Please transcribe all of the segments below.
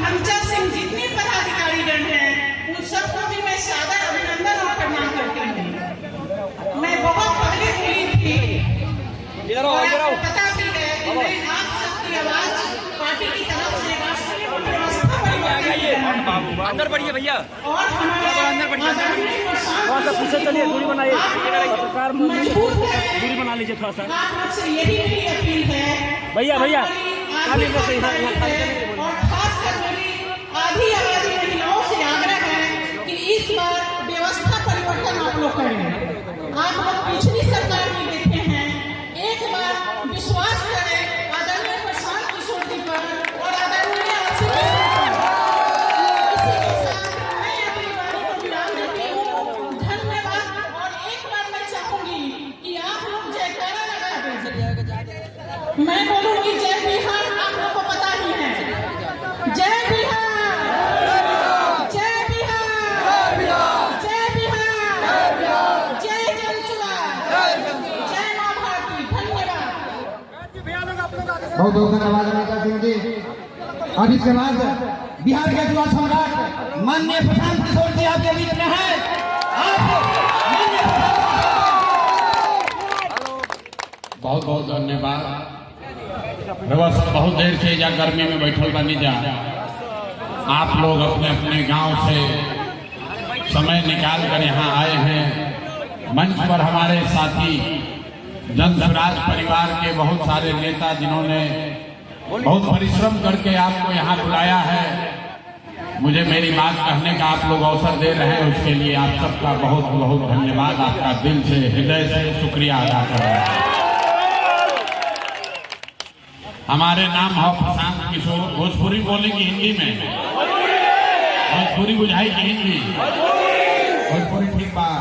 पंचायत से जितने पदाधिकारी गण हैं उन सबको भी मैं सादर अभिनंदन और प्रणाम करती हूँ। मैं बहुत पहले हुई थी और आपको पता भी है कि मैं आप सबकी आवाज पार्टी की तरफ से राष्ट्रीय व्यवस्था परिवर्तन अंदर बढ़िए भैया और हमारे अंदर बढ़िए थोड़ा सा पीछे चलिए, दूरी बनाइए, सरकार मजबूत दूरी बना लीजिए थोड़ा सा। आप मुझसे यही मेरी अपील है भैया भैया और खास कर मेरी आधी आबादी महिलाओं से आग्रह है कि इस बार व्यवस्था परिवर्तन आप लोग करें। आप लोग पिछली सरकार में देखे हैं, एक बार विश्वास करें आदरणीय प्रशांत किशोर जी पर और आदरणीय आरसी पर। इसी के साथ मैं अपनी वाणी को विराम देती हूँ। धन्यवाद। और एक बार मैं चाहूंगी कि आप लोग जयकारा लगा दें। मैं बोलूंगी जय बिहार, आप लोग को पता ही है। जय बिहार, जय बिहार, जय बिहार, जय जनसुराज, जय मां भारती। धन्यवाद। बहुत बहुत धन्यवाद अनिता सिंह जी। अब इसके बाद बिहार के युवा सम्राट माननीय प्रशांत किशोर जी आपके बीच में है। बहुत बहुत धन्यवाद। रवा सब बहुत देर से या गर्मी में बैठल बनी जा, आप लोग अपने अपने गांव से समय निकाल कर यहाँ आए हैं। मंच पर हमारे साथी जनसुराज परिवार के बहुत सारे नेता जिन्होंने बहुत परिश्रम करके आपको यहाँ बुलाया है। मुझे मेरी बात कहने का आप लोग अवसर दे रहे हैं, उसके लिए आप सबका बहुत बहुत धन्यवाद। आपका दिल से हृदय से शुक्रिया अदा कर रहा है। हमारे नाम है प्रशांत किशोर। भोजपुरी बोलेंगे हिंदी में, भोजपुरी बुझाई की हिंदी, भोजपुरी ठीक बात।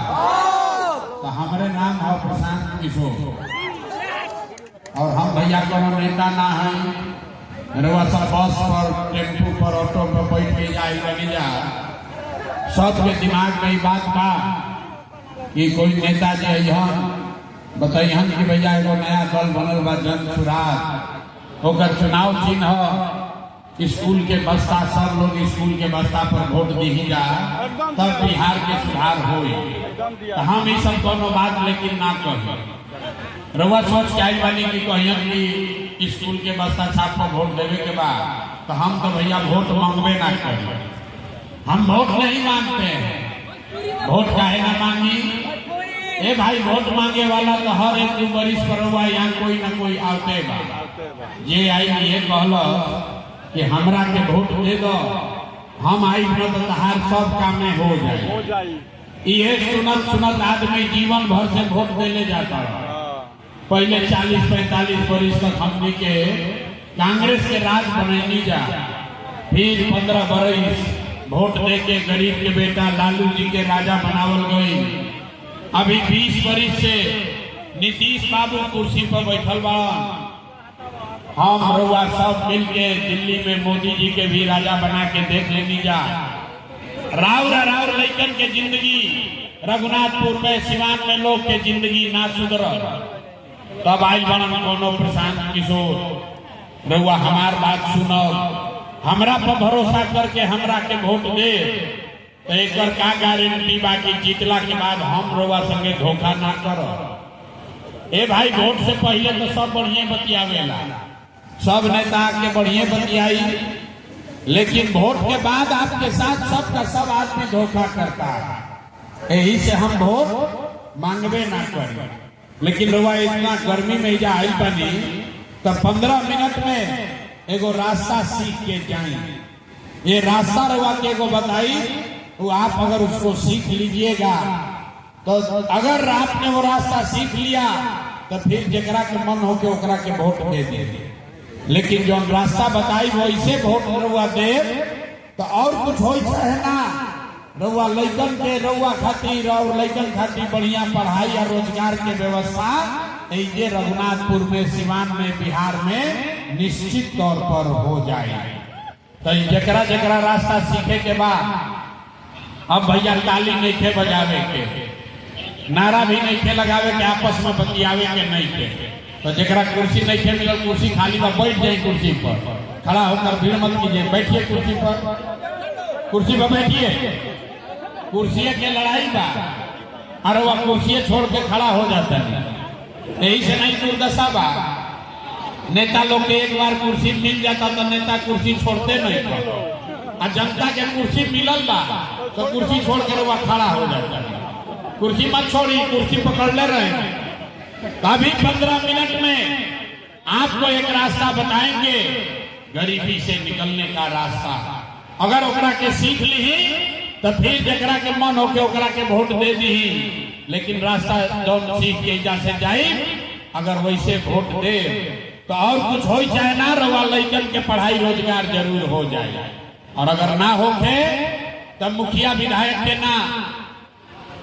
तो हमारे नाम है प्रशांत किशोर और हम भैया को नेता ना है। रवा सब बस पर, टेम्पू पर, ऑटो पर बैठ के जाए लगी जा, सबके दिमाग में ये बात बा कि कोई नेता जी है बताइहन कि भैया एगो नया दल बनल बा जनसुराज, ओकर चुनाव चिन्ह स्कूल के बस्ता। सब लोग स्कूल के बस्ता पर वोट दी जा, तब बिहार के सुधार होई। तो हम ये सब कोनो बात लेकिन ना कही। रउआ सोच के आई वाली की कहियन कि स्कूल के बस्ता छाप पर वोट देवे के बाद, तो हम तो भैया वोट मांगबे ना करें। हम वोट नहीं मांगते हैं। वोट काहे ना मांगी? ए भाई, वोट मांगे वाला तो हर एक 2 बरिस पर हुआ यहाँ कोई ना कोई आते बा। ये आई ये कहलो कि हमरा के वोट दे दो, हम आई न तो तहार सब काम में हो जाए। ये सुनत सुनत आदमी जीवन भर से वोट देले जाता है। पहले 40-45 बरिस तक हमनी के कांग्रेस के राज बनैनी जा, फिर 15 बरिस वोट दे के गरीब के बेटा लालू जी के राजा बनावल गई। अभी 20 बरिस से नीतीश बाबू कुर्सी पर बैठल बा। हम रउआ सब मिलके दिल्ली में मोदी जी के भी राजा बना के देख लेनी जा। राउर लइकन के जिंदगी रघुनाथपुर में, सिवान में लोग के जिंदगी ना सुधरल, तब आइल बनन कोनो प्रशांत किशोर। रउआ हमार बात सुनो, हमरा पर भरोसा करके हमरा के वोट दे, तो एकर का गारंटी बा कि जीतला के बाद हम रउआ संगे धोखा ना करो। ए भाई, वोट से पहले तो सब बढ़िया बतियावेला, सब नेता के बढ़िया बतियाई, लेकिन वोट के बाद आपके साथ सबका सब आदमी धोखा करता है। यही से हम वोट मांगबे ना करें। लेकिन रउआ इतना गर्मी में जा आई बनी, तो 15 मिनट में एगो रास्ता सीख के जाए। ये रास्ता रउआ के एगो बताई, वो आप अगर उसको सीख लीजिएगा तो अगर आपने वो रास्ता सीख लिया तो फिर जकरा के मन हो के ओकरा के वोट दे दे। लेकिन जो रास्ता बताई वो ऐसे वोट रउआ दे तो और कुछ हो ना। रउआ लइकन के रउआ खातिर और लइकन खातिर बढ़िया पढ़ाई और रोजगार के व्यवस्था ये रघुनाथपुर में, सिवान में, बिहार में निश्चित तौर पर हो जाए। तो जकरा जकरा रास्ता सीखे के बाद अब भैया ताली नहीं थे बजावे के, नारा भी नहीं थे लगावे के, आपस में बतियावे के नहीं थे। तो जरा कुर्सी नहीं थे मिलल, कुर्सी खाली बा, बैठ जाए कुर्सी पर, खड़ा होकर भीड़ मत कीजिए, बैठिए कुर्सी पर बैठिए। कुर्सी के लड़ाई बा, अरे वह कुर्सी छोड़ के खड़ा हो जाता है, यही से नहीं दुर्दशा बा। नेता लोग के एक बार कुर्सी मिल जाता तो नेता कुर्सी छोड़ते नहीं थे, और जनता के कुर्सी मिलल बा तो कुर्सी छोड़ कर वह खड़ा हो जाता है। कुर्सी मत छोड़ी, कुर्सी पकड़ ले रहे। अभी 15 मिनट में आपको एक रास्ता बताएंगे, गरीबी से निकलने का रास्ता। अगर ओकरा के सीख ली तो फिर जकरा के मन हो के ओकरा के वोट दे दी, लेकिन रास्ता जो सीख के जा से जाए, अगर वैसे वोट दे तो और कुछ हो चाहे ना रवा, लइकन के पढ़ाई रोजगार जरूर हो जाए। और अगर ना होके तब मुखिया विधायक के ना,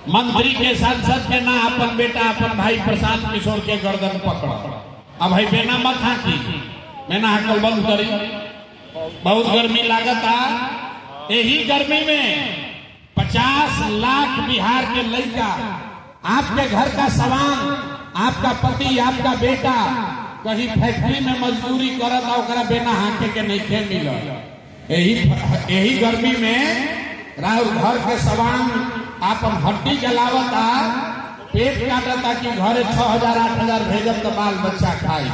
मंत्री के, सांसद के ना अपन बेटा अपन भाई प्रशांत किशोर के गर्दन पकड़ो। अब भाई बेना मत हाथी, बेना हाकल बंद करी, बहुत गर्मी लागता। यही गर्मी में 50 लाख बिहार के लड़का, आपके घर का सामान, आपका पति, आपका बेटा कहीं फैक्ट्री में मजदूरी करता, ओकरा बेना हाके के नहीं खे मिल। यही गर्मी में राहुल घर के सामान आपन हड्डी जलावता, पेट काटता कि घरे 6000 8000 भेजब तो बाल बच्चा खाई।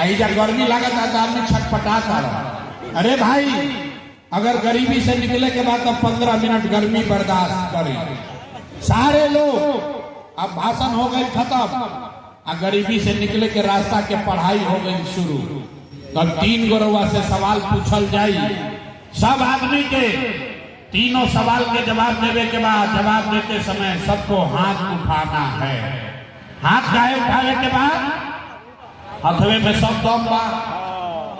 ऐजा गर्मी लागता तो आदमी छटपटाता। अरे भाई, अगर गरीबी से निकले के बाद तो 15 मिनट गर्मी बर्दाश्त करे। सारे लोग अब भाषण हो गए खत्म, और गरीबी से निकले के रास्ता के पढ़ाई हो गई शुरू। तब 3 गोरवा से सवाल पूछल जाई, सब आदमी के तीनों सवाल के जवाब देने के बाद जवाब देते समय सबको हाथ उठाना है। हाथ काहे उठाने के बाद? हथवे में सब दम बा,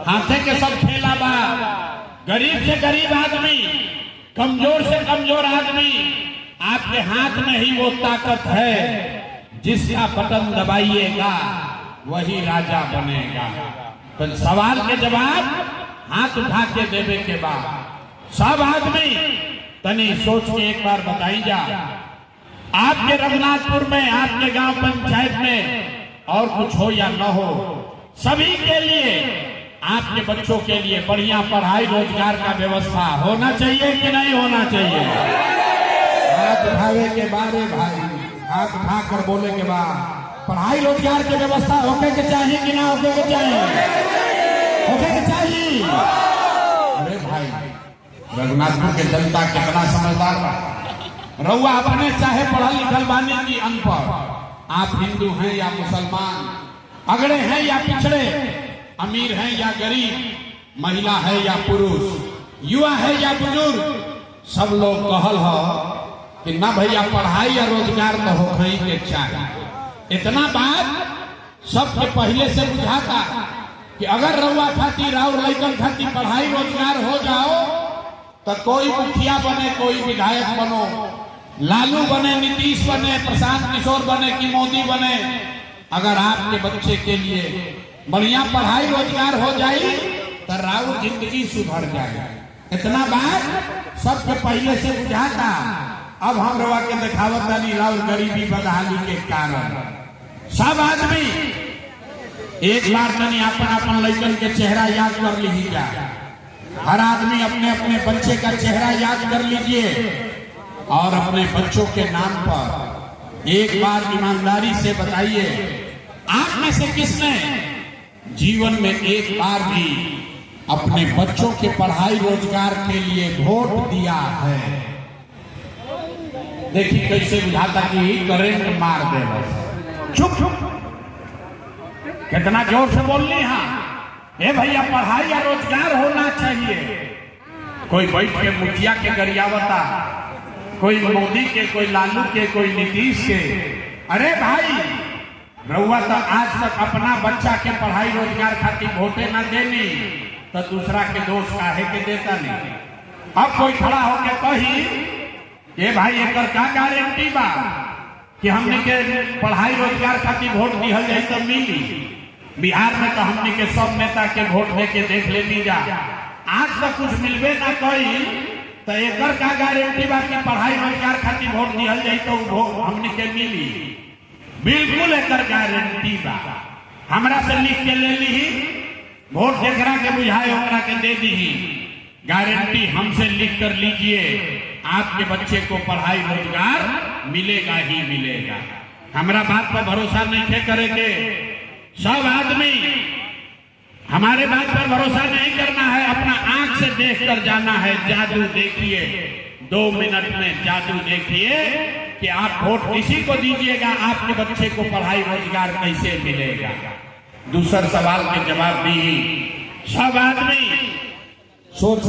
हाथे के सब खेला बा। गरीब से गरीब आदमी, कमजोर से कमजोर आदमी, आपके हाथ में ही वो ताकत है, जिसका बटन दबाइएगा वही राजा बनेगा। तो सवाल के जवाब हाथ उठा के देने के बाद सब आदमी तनी सोच के एक बार बताई जा, आपके रघुनाथपुर में, आपके गांव पंचायत में और कुछ हो या न हो, सभी के लिए, आपके बच्चों के लिए बढ़िया पढ़ाई रोजगार का व्यवस्था होना चाहिए कि नहीं होना चाहिए? हाथ उठावे के बारे भाई, हाथ उठा कर बोले के बाद पढ़ाई रोजगार की व्यवस्था होके के चाहिए कि ना होके के चाहिए? होके के चाहिए। अरे भाई, रघुनाथपुर के जनता कितना समझदार बा। रउआ अपने चाहे पढ़ल लिखल बानी की अनपढ़, आप हिंदू हैं या मुसलमान, अगड़े हैं या पिछड़े, अमीर हैं या गरीब, महिला है या पुरुष, युवा है या बुजुर्ग, सब लोग कहल हो कि ना भैया पढ़ाई या रोजगार तो हो ही के चाहिए। इतना बात सबके पहले से बुझाता कि अगर रउआ खातिर और लइकन खातिर पढ़ाई रोजगार हो जाओ तो कोई मुखिया बने, कोई विधायक बनो, लालू बने, नीतीश बने, प्रशांत किशोर बने कि मोदी बने, अगर आपके बच्चे के लिए बढ़िया पढ़ाई रोजगार हो जाए तो राउर जिंदगी सुधर जाए। इतना बात सबके पहले से बुझाता। अब हम रवा के दिखावत वाली राउर गरीबी बदहाली के कारण सब आदमी एक बार तनी अपन अपन लड़कन के चेहरा याद कर लीजिएगा। हर आदमी अपने अपने बच्चे का चेहरा याद कर लीजिए और अपने बच्चों के नाम पर एक बार ईमानदारी से बताइए, आप में से किसने जीवन में एक बार भी अपने बच्चों के पढ़ाई रोजगार के लिए वोट दिया है? देखिए कैसे बुझाता कि करंट मार दे। चुप चुप, कितना जोर से बोल ली। हाँ ए भैया, पढ़ाई या रोजगार होना चाहिए। कोई बैठ के मुखिया के गरियावता, कोई मोदी के, कोई लालू के, कोई नीतीश के। अरे भाई, रउआ तो आज तक अपना बच्चा के पढ़ाई रोजगार खातिर वोटे न देनी तो दूसरा के दोष काहे के देता नहीं। अब कोई खड़ा होके कही ये भाई एक का गारंटी बा कि हमने के पढ़ाई रोजगार खातिर वोट दिहल जाए तो मिली। बिहार में तो हमने के सब नेता के वोट देके देख लेनी जा, आज तक कुछ मिलबे ना कही तो एक का गारंटी बा कि पढ़ाई रोजगार खातिर वोट दिहल जाए तो हमने के मिली। बिल्कुल एक गारंटी बा। हमरा से लिख के ले ली वोट जकरा के बुझाए ओकरा के दे दी। गारंटी हमसे लिख कर लीजिए, आपके बच्चे को पढ़ाई रोजगार मिलेगा ही मिलेगा। हमारा बात पर भरोसा नहीं थे करे के, सब आदमी हमारे बात पर भरोसा नहीं करना है, अपना आंख से देख कर जाना है। जादू देखिए, 2 मिनट में जादू देखिए कि आप वोट किसी को दीजिएगा, आपके बच्चे को पढ़ाई रोजगार कैसे मिलेगा। दूसरा सवाल के जवाब दी, सब आदमी सोच